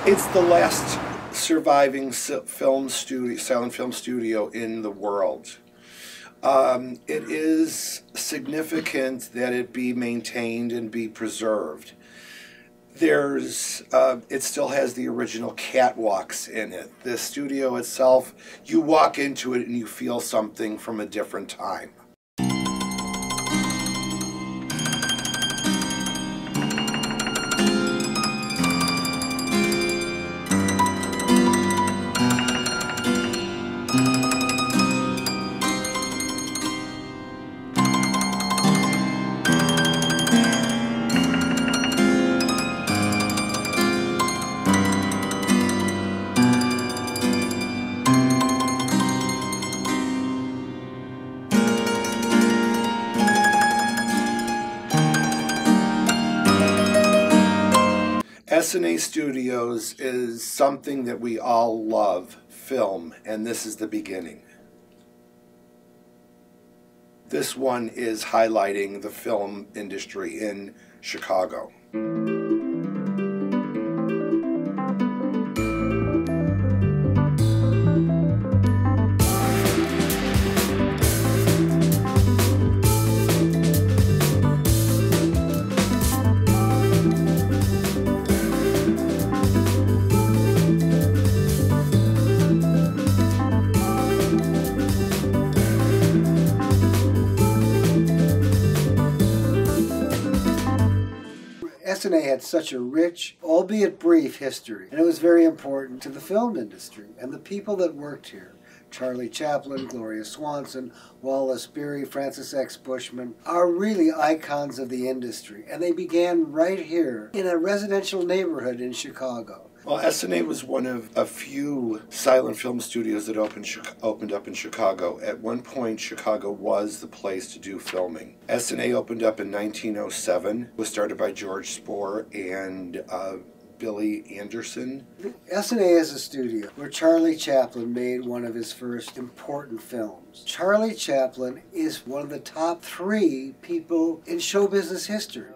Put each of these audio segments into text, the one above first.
It's the last surviving silent film studio in the world. It is significant that it be maintained and be preserved. It still has the original catwalks in it. The studio itself, you walk into it and you feel something from a different time. Essenay Studios is something that we all love, film, and this is the beginning. This one is highlighting the film industry in Chicago. Essenay had such a rich, albeit brief, history, and it was very important to the film industry and the people that worked here. Charlie Chaplin, Gloria Swanson, Wallace Beery, Francis X. Bushman are really icons of the industry, and they began right here in a residential neighborhood in Chicago. Well, Essenay was one of a few silent film studios that opened up in Chicago. At one point, Chicago was the place to do filming. Essenay opened up in 1907. It was started by George Spohr and Billy Anderson. Essenay is a studio where Charlie Chaplin made one of his first important films. Charlie Chaplin is one of the top 3 people in show business history.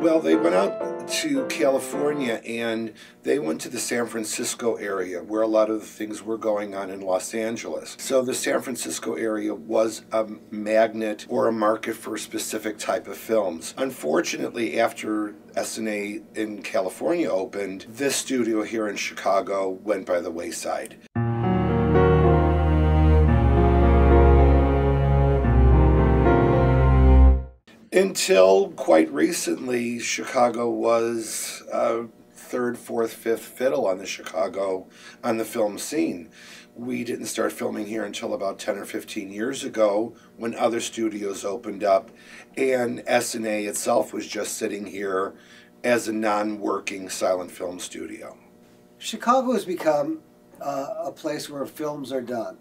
Well, they went out to California and they went to the San Francisco area where a lot of the things were going on in Los Angeles. So the San Francisco area was a magnet or a market for a specific type of films. Unfortunately, after Essenay in California opened, this studio here in Chicago went by the wayside. Until quite recently, Chicago was third, fourth, fifth fiddle on the film scene. We didn't start filming here until about 10 or 15 years ago when other studios opened up, and Essenay itself was just sitting here as a non-working silent film studio. Chicago has become a place where films are done.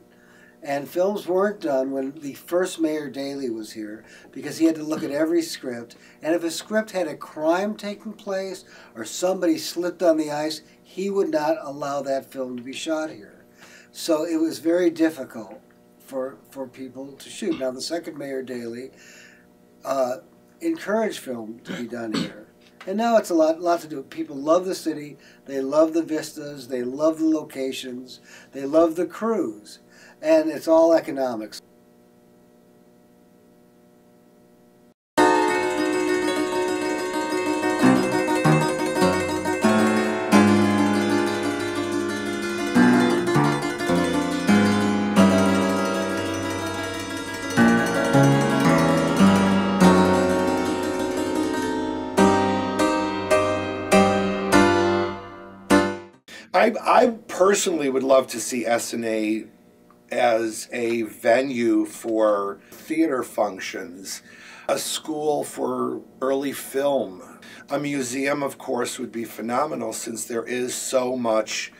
And films weren't done when the first Mayor Daley was here because he had to look at every script. And if a script had a crime taking place or somebody slipped on the ice, he would not allow that film to be shot here. So it was very difficult for people to shoot. Now, the second Mayor Daley encouraged film to be done here. And now it's a lot to do. People love the city. They love the vistas. They love the locations. They love the crews. And it's all economics. I personally would love to see Essenay as a venue for theater functions, a school for early film. A museum, of course, would be phenomenal since there is so much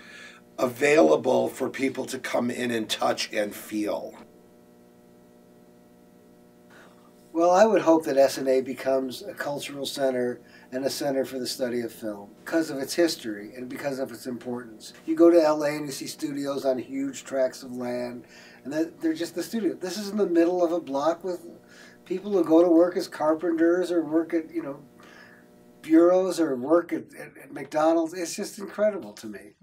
available for people to come in and touch and feel. Well, I would hope that Essenay becomes a cultural center and a center for the study of film because of its history and because of its importance. You go to LA and you see studios on huge tracts of land, and they're just the studio. This is in the middle of a block with people who go to work as carpenters or work at, bureaus or work at McDonald's. It's just incredible to me.